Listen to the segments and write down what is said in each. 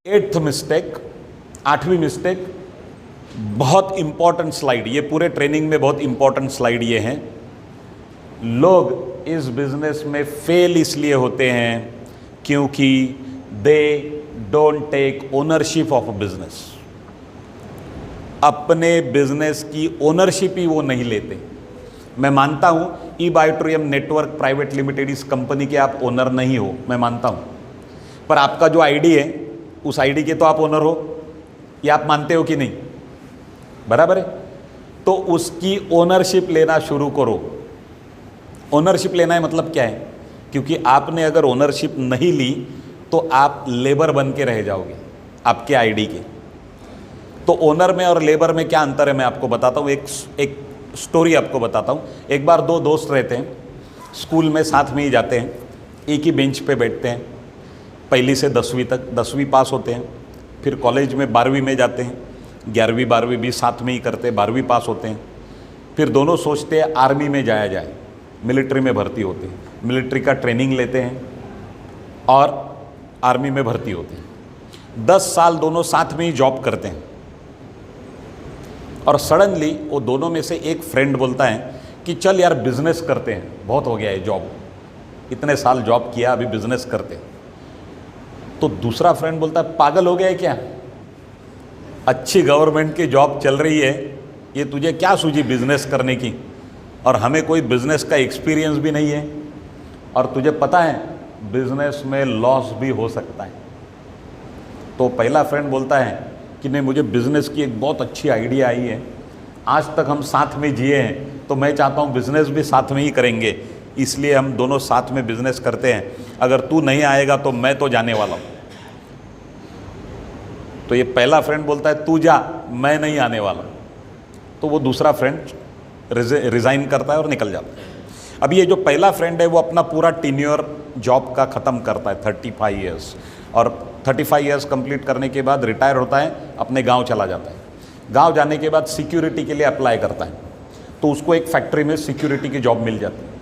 8th mistake, 8वीं mistake, बहुत important slide, ये पूरे ट्रेनिंग में बहुत इंपॉर्टेंट स्लाइड ये हैं। लोग इस बिजनेस में फेल इसलिए होते हैं क्योंकि they don't take ownership of a business. अपने बिजनेस की ओनरशिप ही वो नहीं लेते। मैं मानता हूं ई-बायोट्रियम नेटवर्क प्राइवेट लिमिटेड इस कंपनी के आप ओनर नहीं हो, मैं मानता हूं, पर आपका जो आईडी है उस आईडी के तो आप ओनर हो, ये आप मानते हो कि नहीं? बराबर है। तो उसकी ओनरशिप लेना शुरू करो। ओनरशिप लेना है मतलब क्या है? क्योंकि आपने अगर ओनरशिप नहीं ली तो आप लेबर बन के रह जाओगे आपके आईडी के। तो ओनर में और लेबर में क्या अंतर है मैं आपको बताता हूँ। एक स्टोरी आपको बताता हूँ। एक बार दो दोस्त रहते हैं, स्कूल में साथ में ही जाते हैं, एक ही बेंच पे बैठते हैं, पहली से 10वीं तक, 10वीं पास होते हैं, फिर कॉलेज में 12वीं में जाते हैं, 11वीं 12वीं भी साथ में ही करते हैं, 12वीं पास होते हैं, फिर दोनों सोचते हैं आर्मी में जाया जाए, मिलिट्री में भर्ती होते हैं, मिलिट्री का ट्रेनिंग लेते हैं और आर्मी में भर्ती होते हैं। 10 साल दोनों साथ में ही जॉब करते हैं और सडनली वो दोनों में से एक फ्रेंड बोलता है कि चल यार बिजनेस करते हैं, बहुत हो गया है जॉब, इतने साल जॉब किया, अभी बिजनेस करते हैं। तो दूसरा फ्रेंड बोलता है पागल हो गया है क्या, अच्छी गवर्नमेंट की जॉब चल रही है, ये तुझे क्या सूझी बिजनेस करने की, और हमें कोई बिजनेस का एक्सपीरियंस भी नहीं है, और तुझे पता है बिजनेस में लॉस भी हो सकता है। तो पहला फ्रेंड बोलता है कि नहीं, मुझे बिजनेस की एक बहुत अच्छी आइडिया आई है, आज तक हम साथ में जिए हैं, तो मैं चाहता हूँ बिजनेस भी साथ में ही करेंगे, इसलिए हम दोनों साथ में बिजनेस करते हैं, अगर तू नहीं आएगा तो मैं तो जाने वाला हूँ। तो ये पहला फ्रेंड बोलता है तू जा, मैं नहीं आने वाला। तो वो दूसरा फ्रेंड रिज़ाइन करता है और निकल जाता है। अब ये जो पहला फ्रेंड है वो अपना पूरा टेन्योर जॉब का ख़त्म करता है, 35 ईयर्स, और 35 ईयर्स कंप्लीट करने के बाद रिटायर होता है, अपने गांव चला जाता है। गांव जाने के बाद सिक्योरिटी के लिए अप्लाई करता है, तो उसको एक फैक्ट्री में सिक्योरिटी की जॉब मिल जाती है।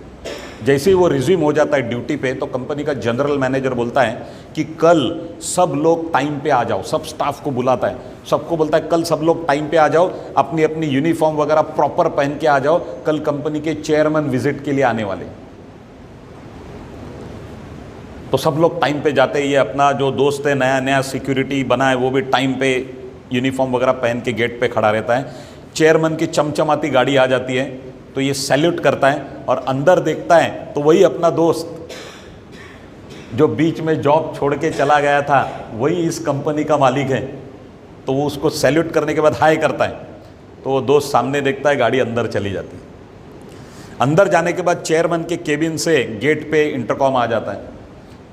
जैसे ही वो रिज्यूम हो जाता है ड्यूटी पे, तो कंपनी का जनरल मैनेजर बोलता है कि कल सब लोग टाइम पे आ जाओ, सब स्टाफ को बुलाता है, सबको बोलता है कल सब लोग टाइम पे आ जाओ, अपनी अपनी यूनिफॉर्म वगैरह प्रॉपर पहन के आ जाओ, कल कंपनी के चेयरमैन विजिट के लिए आने वाले। तो सब लोग टाइम पे जाते हैं। ये अपना जो दोस्त है नया नया सिक्योरिटी बना है, वो भी टाइम पे यूनिफॉर्म वगैरह पहन के गेट पे खड़ा रहता है। चेयरमैन की चमचमाती गाड़ी आ जाती है, तो ये सैल्यूट करता है और अंदर देखता है तो वही अपना दोस्त जो बीच में जॉब छोड़ के चला गया था, वही इस कंपनी का मालिक है। तो वो उसको सैल्यूट करने के बाद हाय करता है, तो वो दोस्त सामने देखता है, गाड़ी अंदर चली जाती है। अंदर जाने के बाद चेयरमैन के केबिन से गेट पे इंटरकॉम आ जाता है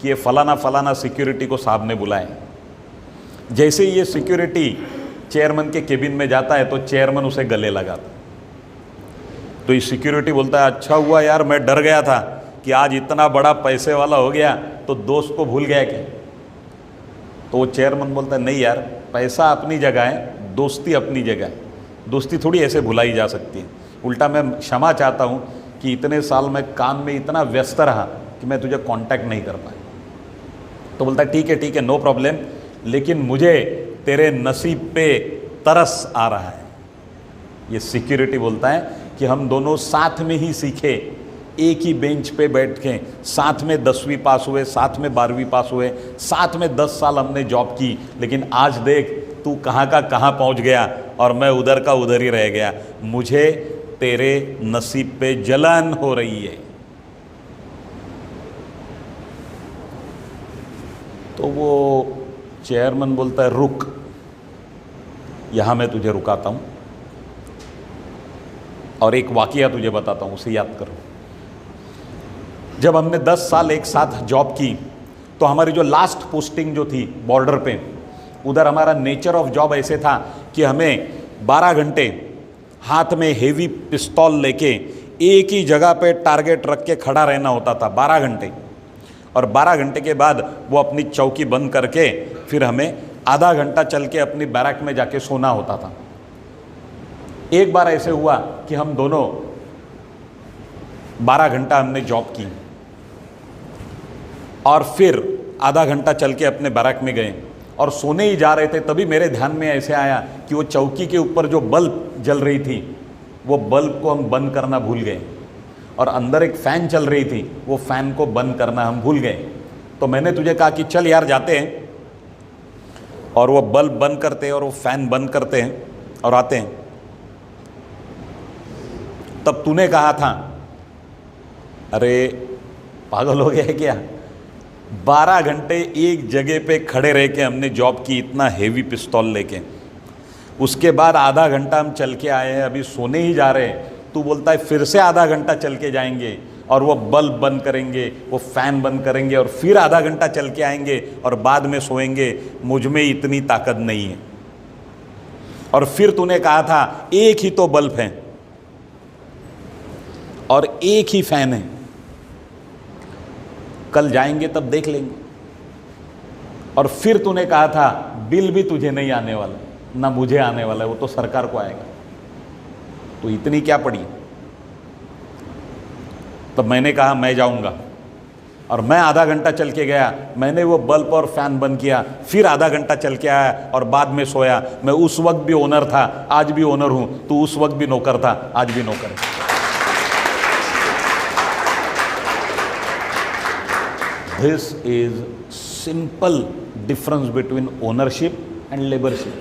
कि ये फलाना फलाना सिक्योरिटी को साहब ने बुलाए। जैसे ही ये सिक्योरिटी चेयरमैन के केबिन में जाता है तो चेयरमैन उसे गले लगाता है। तो ये सिक्योरिटी बोलता है अच्छा हुआ यार, मैं डर गया था कि आज इतना बड़ा पैसे वाला हो गया तो दोस्त को भूल गया क्या। तो वो चेयरमैन बोलता है नहीं यार, पैसा अपनी जगह है, दोस्ती अपनी जगह है, दोस्ती थोड़ी ऐसे भुलाई जा सकती है। उल्टा मैं क्षमा चाहता हूँ कि इतने साल मैं काम में इतना व्यस्त रहा कि मैं तुझे कांटेक्ट नहीं कर पाया। तो बोलता है ठीक है नो प्रॉब्लम, लेकिन मुझे तेरे नसीब पे तरस आ रहा है। ये सिक्योरिटी बोलता है कि हम दोनों साथ में ही सीखे, एक ही बेंच पे बैठ के, साथ में 10वीं पास हुए, साथ में 12वीं पास हुए, साथ में 10 साल हमने जॉब की, लेकिन आज देख तू कहाँ का कहाँ पहुँच गया और मैं उधर का उधर ही रह गया। मुझे तेरे नसीब पे जलन हो रही है। तो वो चेयरमैन बोलता है रुक, यहाँ मैं तुझे रुकाता हूँ और एक वाकया तुझे बताता हूँ, उसे याद करो। जब हमने 10 साल एक साथ जॉब की तो हमारी जो लास्ट पोस्टिंग जो थी बॉर्डर पे, उधर हमारा नेचर ऑफ जॉब ऐसे था कि हमें 12 घंटे हाथ में हेवी पिस्तौल लेके एक ही जगह पे टारगेट रख के खड़ा रहना होता था 12 घंटे। और 12 घंटे के बाद वो अपनी चौकी बंद करके फिर हमें आधा घंटा चल के अपनी बैरक में जाके सोना होता था। एक बार ऐसे हुआ कि हम दोनों 12 घंटा हमने जॉब की और फिर आधा घंटा चल के अपने बैरक में गए और सोने ही जा रहे थे, तभी मेरे ध्यान में ऐसे आया कि वो चौकी के ऊपर जो बल्ब जल रही थी, वो बल्ब को हम बंद करना भूल गए, और अंदर एक फ़ैन चल रही थी, वो फ़ैन को बंद करना हम भूल गए। तो मैंने तुझे कहा कि चल यार जाते हैं और वो बल्ब बंद करते हैं और वो फ़ैन बंद करते हैं और आते हैं। तब तूने कहा था, अरे पागल हो गया है क्या, 12 घंटे एक जगह पे खड़े रह के हमने जॉब की, इतना हेवी पिस्तौल लेके, उसके बाद आधा घंटा हम चल के आए हैं, अभी सोने ही जा रहे हैं, तू बोलता है फिर से आधा घंटा चल के जाएंगे और वो बल्ब बंद करेंगे, वो फ़ैन बंद करेंगे और फिर आधा घंटा चल के आएंगे और बाद में सोएंगे। मुझ में इतनी ताकत नहीं है। और फिर तूने कहा था एक ही तो बल्ब है और एक ही फ़ैन है, कल जाएंगे तब देख लेंगे। और फिर तूने कहा था बिल भी तुझे नहीं आने वाला, ना मुझे आने वाला है, वो तो सरकार को आएगा। तो इतनी क्या पड़ी। तब मैंने कहा मैं जाऊंगा, और मैं आधा घंटा चल के गया, मैंने वो बल्ब और फैन बंद किया, फिर आधा घंटा चल के आया और बाद में सोया। मैं उस वक्त भी ओनर था, आज भी ओनर हूं, तू उस वक्त भी नौकर था, आज भी नौकर है। This is simple difference between ownership and leadership.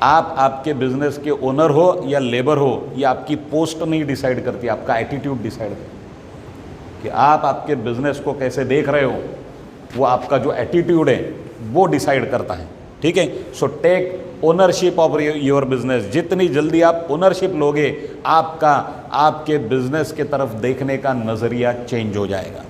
आप आपके बिजनेस के ओनर हो या लेबर हो, ये आपकी पोस्ट नहीं डिसाइड करती, आपका एटीट्यूड डिसाइड करती कि आप आपके बिजनेस को कैसे देख रहे हो। वो आपका जो एटीट्यूड है वो डिसाइड करता है। ठीक है, so take ownership of your business. जितनी जल्दी आप ओनरशिप लोगे, आपका आपके बिजनेस के तरफ देखने का नज़रिया चेंज हो जाएगा।